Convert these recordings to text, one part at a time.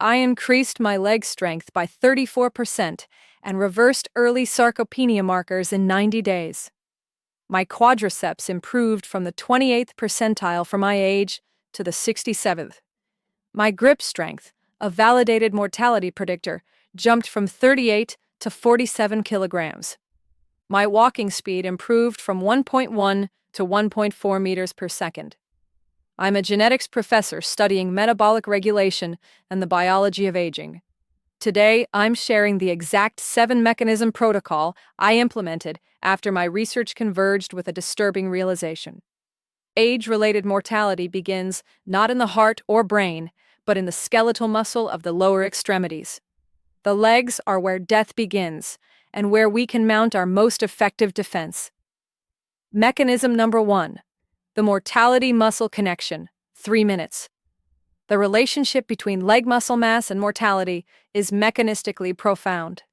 I increased my leg strength by 34% and reversed early sarcopenia markers in 90 days. My quadriceps improved from the 28th percentile for my age to the 67th. My grip strength, a validated mortality predictor, jumped from 38 to 47 kilograms. My walking speed improved from 1.1 to 1.4 meters per second. I'm a genetics professor studying metabolic regulation and the biology of aging. Today, I'm sharing the exact 7-mechanism protocol I implemented after my research converged with a disturbing realization. Age-related mortality begins not in the heart or brain, but in the skeletal muscle of the lower extremities. The legs are where death begins, and where we can mount our most effective defense. Mechanism number 1. The mortality-muscle connection, 3 minutes. The relationship between leg muscle mass and mortality is mechanistically profound.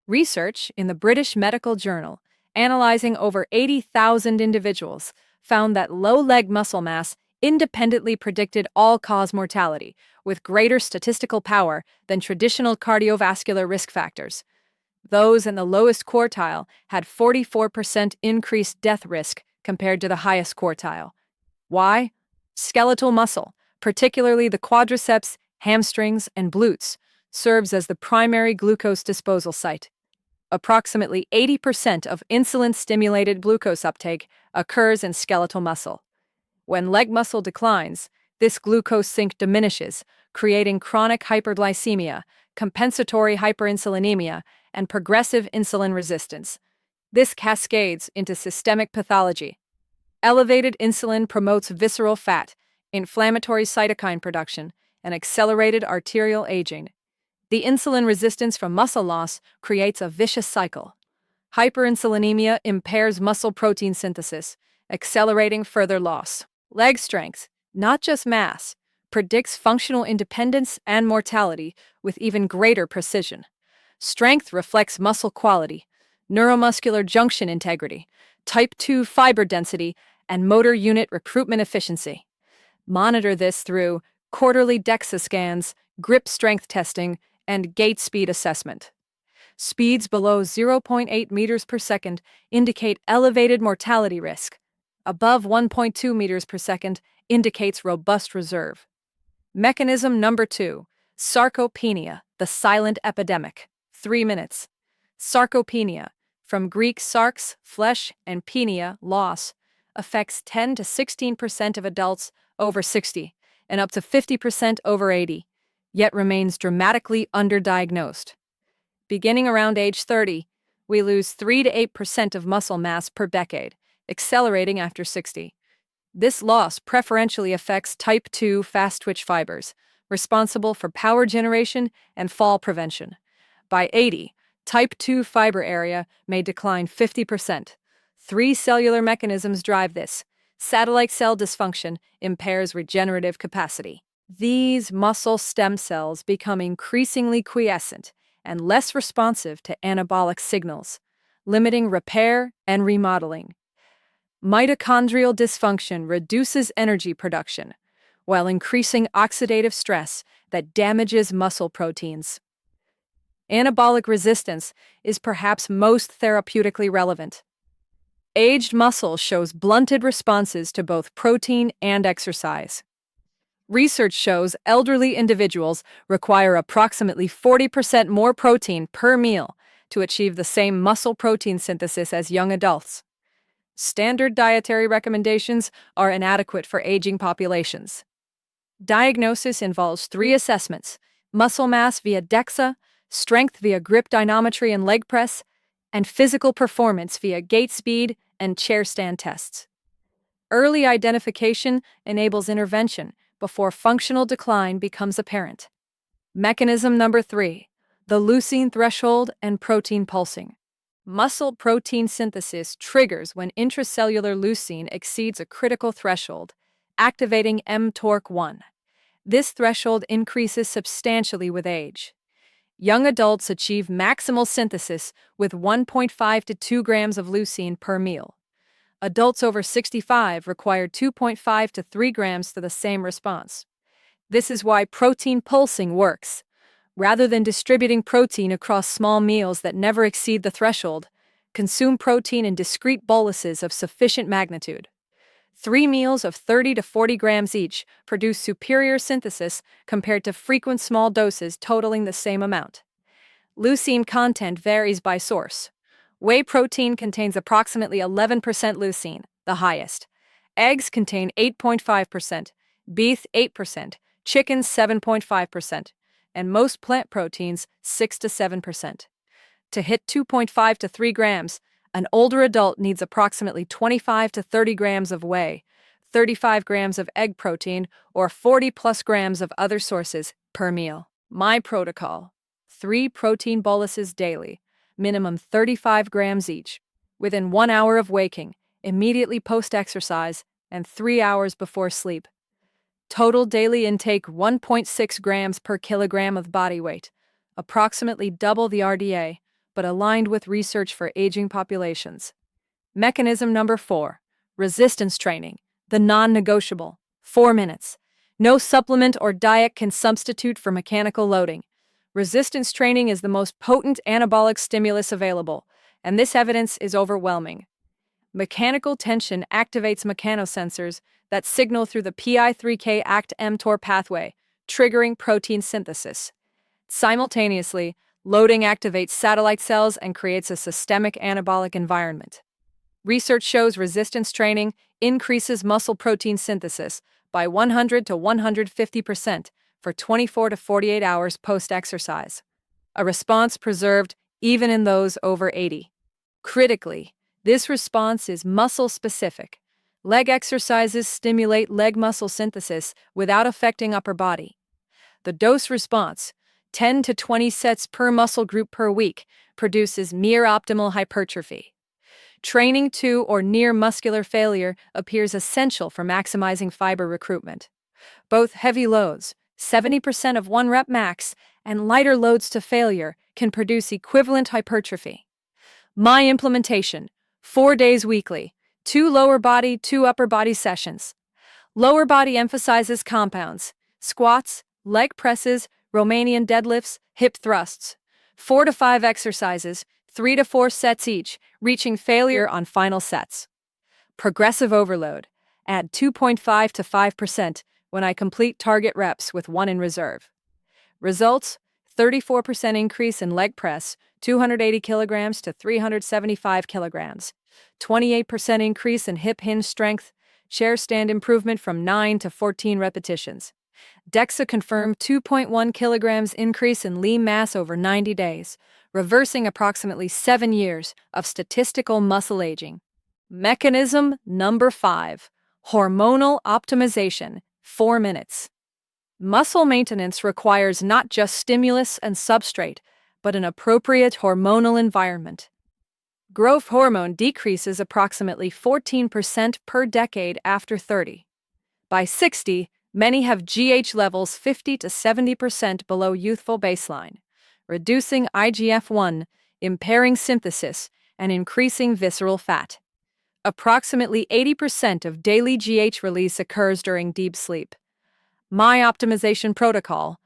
Research in the British Medical Journal, analyzing over 80,000 individuals, found that low leg muscle mass independently predicted all-cause mortality, with greater statistical power than traditional cardiovascular risk factors. Those in the lowest quartile had 44% increased death risk compared to the highest quartile. Why? Skeletal muscle, particularly the quadriceps, hamstrings, and glutes, serves as the primary glucose disposal site. Approximately 80% of insulin-stimulated glucose uptake occurs in skeletal muscle. When leg muscle declines, this glucose sink diminishes, creating chronic hyperglycemia, compensatory hyperinsulinemia, and progressive insulin resistance. This cascades into systemic pathology. Elevated insulin promotes visceral fat, inflammatory cytokine production, and accelerated arterial aging. The insulin resistance from muscle loss creates a vicious cycle. Hyperinsulinemia impairs muscle protein synthesis, accelerating further loss. Leg strength, not just mass, predicts functional independence and mortality with even greater precision. Strength reflects muscle quality, neuromuscular junction integrity, type 2 fiber density, and motor unit recruitment efficiency. Monitor this through quarterly DEXA scans, grip strength testing, and gait speed assessment. Speeds below 0.8 meters per second indicate elevated mortality risk. Above 1.2 meters per second indicates robust reserve. Mechanism number 2. Sarcopenia, the silent epidemic. 3 minutes. Sarcopenia, from Greek sarx, flesh, and penia, loss, affects 10 to 16% of adults over 60 and up to 50% over 80, yet remains dramatically underdiagnosed. Beginning around age 30, we lose 3 to 8% of muscle mass per decade, accelerating after 60. This loss preferentially affects type 2 fast-twitch fibers, responsible for power generation and fall prevention. By 80, type 2 fiber area may decline 50%. 3 cellular mechanisms drive this. Satellite cell dysfunction impairs regenerative capacity. These muscle stem cells become increasingly quiescent and less responsive to anabolic signals, limiting repair and remodeling. Mitochondrial dysfunction reduces energy production, while increasing oxidative stress that damages muscle proteins. Anabolic resistance is perhaps most therapeutically relevant. Aged muscle shows blunted responses to both protein and exercise. Research shows elderly individuals require approximately 40% more protein per meal to achieve the same muscle protein synthesis as young adults. Standard dietary recommendations are inadequate for aging populations. Diagnosis involves 3 assessments: muscle mass via DEXA, strength via grip dynamometry and leg press, and physical performance via gait speed and chair stand tests. Early identification enables intervention before functional decline becomes apparent. Mechanism number 3. The leucine threshold and protein pulsing. Muscle protein synthesis triggers when intracellular leucine exceeds a critical threshold, activating mTORC1. This threshold increases substantially with age. Young adults achieve maximal synthesis with 1.5 to 2 grams of leucine per meal. Adults over 65 require 2.5 to 3 grams for the same response. This is why protein pulsing works. Rather than distributing protein across small meals that never exceed the threshold, consume protein in discrete boluses of sufficient magnitude. 3 meals of 30 to 40 grams each produce superior synthesis compared to frequent small doses totaling the same amount. Leucine content varies by source. Whey protein contains approximately 11% leucine, the highest. Eggs contain 8.5%, beef 8%, chicken 7.5%, and most plant proteins 6 to 7%. To hit 2.5 to 3 grams, an older adult needs approximately 25 to 30 grams of whey, 35 grams of egg protein, or 40 plus grams of other sources per meal. My protocol: 3 protein boluses daily, minimum 35 grams each, within 1 hour of waking, immediately post-exercise, and 3 hours before sleep. Total daily intake 1.6 grams per kilogram of body weight, approximately double the RDA, but aligned with research for aging populations. Mechanism number 4, resistance training, the non-negotiable, 4 minutes. No supplement or diet can substitute for mechanical loading. Resistance training is the most potent anabolic stimulus available, and this evidence is overwhelming. Mechanical tension activates mechanosensors that signal through the PI3K ACT-mTOR pathway, triggering protein synthesis. Simultaneously, loading activates satellite cells and creates a systemic anabolic environment. Research shows resistance training increases muscle protein synthesis by 100 to 150% for 24 to 48 hours post-exercise, a response preserved even in those over 80. Critically, this response is muscle-specific. Leg exercises stimulate leg muscle synthesis without affecting upper body. The dose response, 10 to 20 sets per muscle group per week, produces near-optimal hypertrophy. Training to or near muscular failure appears essential for maximizing fiber recruitment. Both heavy loads, 70% of 1 rep max, and lighter loads to failure can produce equivalent hypertrophy. My implementation: 4 days weekly, 2 lower body, 2 upper body sessions. Lower body emphasizes compounds: squats, leg presses, Romanian deadlifts, hip thrusts. 4 to 5 exercises, 3 to 4 sets each, reaching failure on final sets. Progressive overload: add 2.5 to 5% when I complete target reps with 1 in reserve. Results: 34% increase in leg press, 280 kilograms to 375 kilograms. 28% increase in hip hinge strength, chair stand improvement from 9 to 14 repetitions. DEXA confirmed 2.1 kilograms increase in lean mass over 90 days, reversing approximately 7 years of statistical muscle aging. Mechanism number 5, hormonal optimization, 4 minutes. Muscle maintenance requires not just stimulus and substrate, but an appropriate hormonal environment. Growth hormone decreases approximately 14% per decade after 30. By 60, many have GH levels 50 to 70% below youthful baseline, reducing IGF-1, impairing synthesis, and increasing visceral fat. Approximately 80% of daily GH release occurs during deep sleep. My optimization protocol: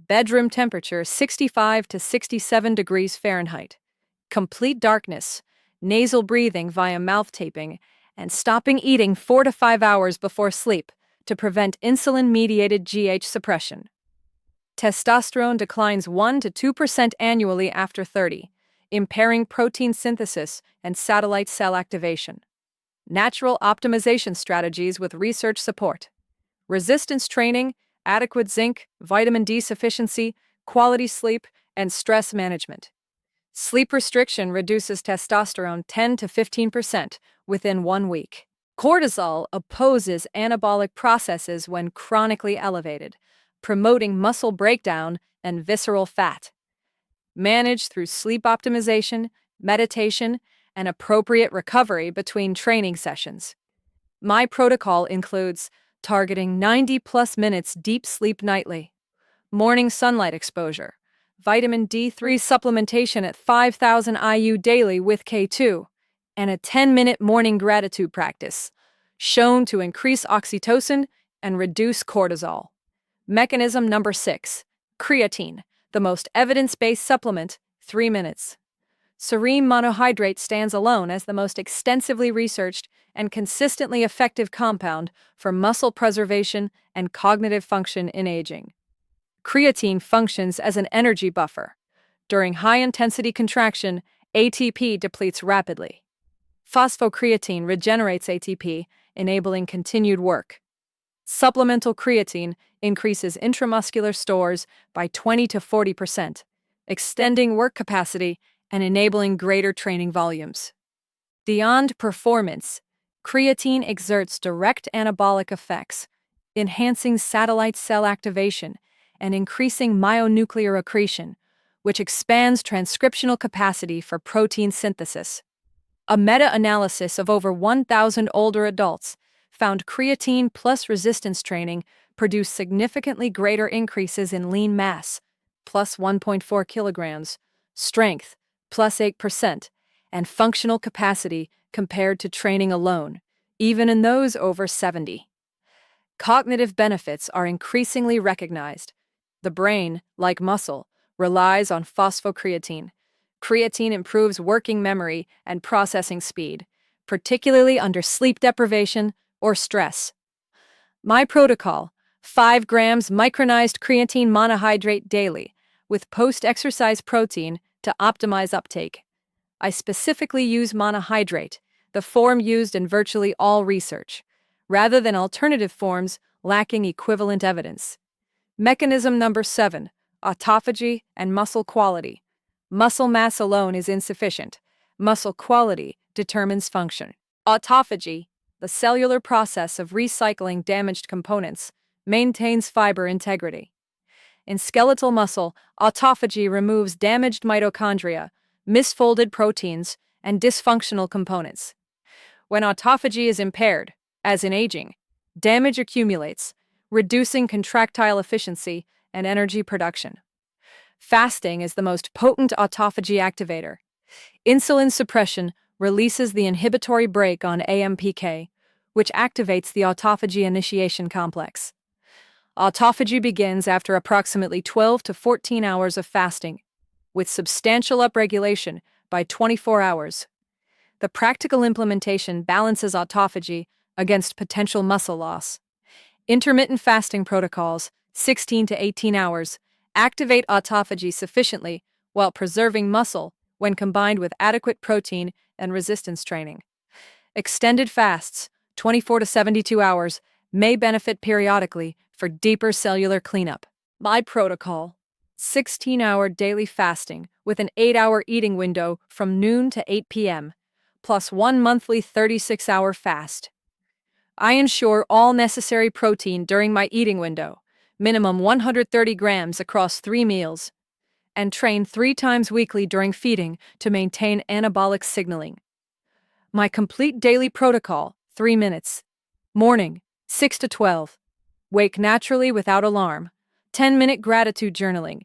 bedroom temperature 65 to 67 degrees Fahrenheit, complete darkness, nasal breathing via mouth taping, and stopping eating 4 to 5 hours before sleep to prevent insulin-mediated GH suppression. Testosterone declines 1 to 2% annually after 30, impairing protein synthesis and satellite cell activation. Natural optimization strategies with research support: resistance training, adequate zinc, vitamin D sufficiency, quality sleep, and stress management. Sleep restriction reduces testosterone 10 to 15% within 1 week. Cortisol opposes anabolic processes when chronically elevated, promoting muscle breakdown and visceral fat. Managed through sleep optimization, meditation, and appropriate recovery between training sessions. My protocol includes targeting 90+ minutes deep sleep nightly, morning sunlight exposure, vitamin D3 supplementation at 5,000 IU daily with K2, and a 10-minute morning gratitude practice, shown to increase oxytocin and reduce cortisol. Mechanism number 6, creatine, The most evidence-based supplement, 3 minutes. Serene monohydrate stands alone as the most extensively researched and consistently effective compound for muscle preservation and cognitive function in aging. Creatine functions as an energy buffer. During high-intensity contraction, ATP depletes rapidly. Phosphocreatine regenerates ATP, enabling continued work. Supplemental creatine increases intramuscular stores by 20 to 40%, extending work capacity and enabling greater training volumes. Beyond performance, creatine exerts direct anabolic effects, enhancing satellite cell activation and increasing myonuclear accretion, which expands transcriptional capacity for protein synthesis. A meta-analysis of over 1,000 older adults found creatine plus resistance training produced significantly greater increases in lean mass, plus 1.4 kilograms, strength, plus 8%, and functional capacity compared to training alone, even in those over 70. Cognitive benefits are increasingly recognized. The brain, like muscle, relies on phosphocreatine. Creatine improves working memory and processing speed, particularly under sleep deprivation or stress. My protocol: 5 grams micronized creatine monohydrate daily, with post-exercise protein to optimize uptake. I specifically use monohydrate, the form used in virtually all research, rather than alternative forms lacking equivalent evidence. Mechanism number 7, autophagy and muscle quality. Muscle mass alone is insufficient. Muscle quality determines function. Autophagy, the cellular process of recycling damaged components, maintains fiber integrity. In skeletal muscle, autophagy removes damaged mitochondria, misfolded proteins, and dysfunctional components. When autophagy is impaired, as in aging, damage accumulates, reducing contractile efficiency and energy production. Fasting is the most potent autophagy activator. Insulin suppression releases the inhibitory brake on AMPK, which activates the autophagy initiation complex. Autophagy begins after approximately 12 to 14 hours of fasting, with substantial upregulation by 24 hours. The practical implementation balances autophagy against potential muscle loss. Intermittent fasting protocols, 16 to 18 hours, activate autophagy sufficiently while preserving muscle when combined with adequate protein and resistance training. Extended fasts, 24 to 72 hours, may benefit periodically for deeper cellular cleanup. My protocol: 16-hour daily fasting with an 8-hour eating window from noon to 8 p.m., plus 1 monthly 36-hour fast. I ensure all necessary protein during my eating window, minimum 130 grams across 3 meals, and train 3 times weekly during feeding to maintain anabolic signaling. My complete daily protocol: 3 minutes. Morning, 6 to 12. Wake naturally without alarm. 10-minute gratitude journaling.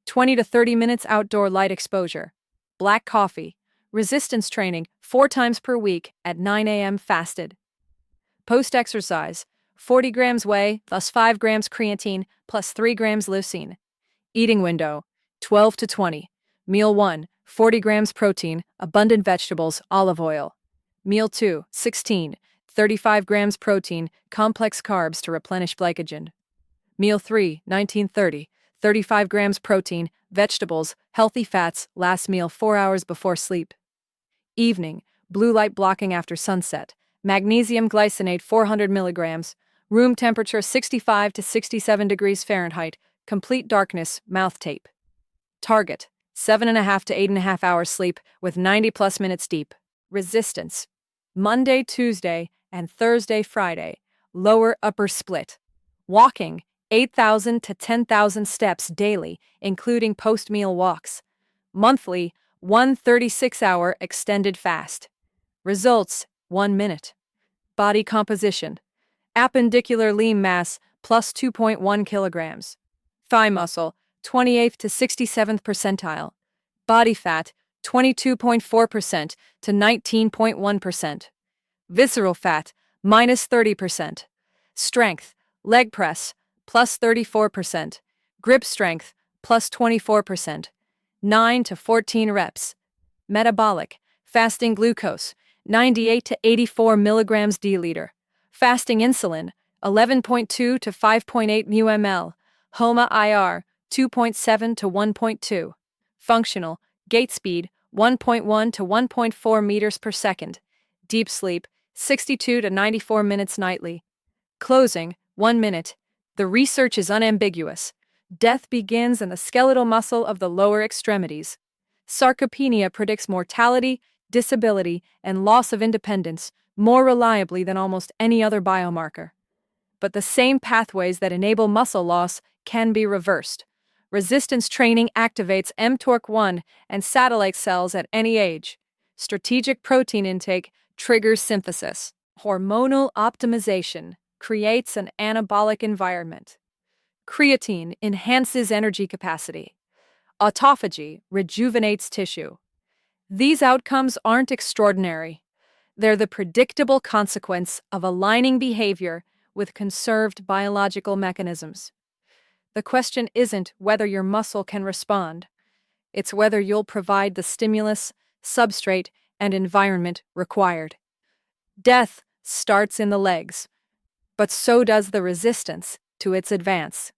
20 to 30 minutes outdoor light exposure. Black coffee. Resistance training 4 times per week at 9 a.m. fasted. Post-exercise: 40 grams whey plus 5 grams creatine plus 3 grams leucine. Eating window: 12 to 20. Meal 1, 40 grams protein, abundant vegetables, olive oil. Meal 2, 16, 35 grams protein, complex carbs to replenish glycogen. Meal 3, 19:30, 35 grams protein, vegetables, healthy fats, last meal 4 hours before sleep. Evening: blue light blocking after sunset, magnesium glycinate 400 milligrams, room temperature 65 to 67 degrees Fahrenheit, complete darkness, mouth tape. Target: 7.5 to 8.5 hours sleep with 90 plus minutes deep. Resistance: Monday, Tuesday, and Thursday, Friday, lower upper split. Walking: 8,000 to 10,000 steps daily, including post-meal walks. Monthly, 1 36-hour extended fast. Results: 1 minute. Body composition: appendicular lean mass plus 2.1 kilograms. Thigh muscle, 28th to 67th percentile. Body fat, 22.4% to 19.1%. Visceral fat, minus 30%. Strength: leg press, plus 34%. Grip strength, plus 24%, 9 to 14 reps. Metabolic, fasting glucose, 98 to 84 milligrams d-liter. Fasting insulin, 11.2 to 5.8 μml. HOMA IR, 2.7 to 1.2. Functional, gait speed, 1.1 to 1.4 meters per second. Deep sleep, 62 to 94 minutes nightly. Closing, 1 minute. The research is unambiguous. Death begins in the skeletal muscle of the lower extremities. Sarcopenia predicts mortality, disability, and loss of independence more reliably than almost any other biomarker. But the same pathways that enable muscle loss can be reversed. Resistance training activates mTORC1 and satellite cells at any age. Strategic protein intake triggers synthesis. Hormonal optimization creates an anabolic environment. Creatine enhances energy capacity. Autophagy rejuvenates tissue. These outcomes aren't extraordinary. They're the predictable consequence of aligning behavior with conserved biological mechanisms. The question isn't whether your muscle can respond. It's whether you'll provide the stimulus, substrate, and environment required. Death starts in the legs, but so does the resistance to its advance.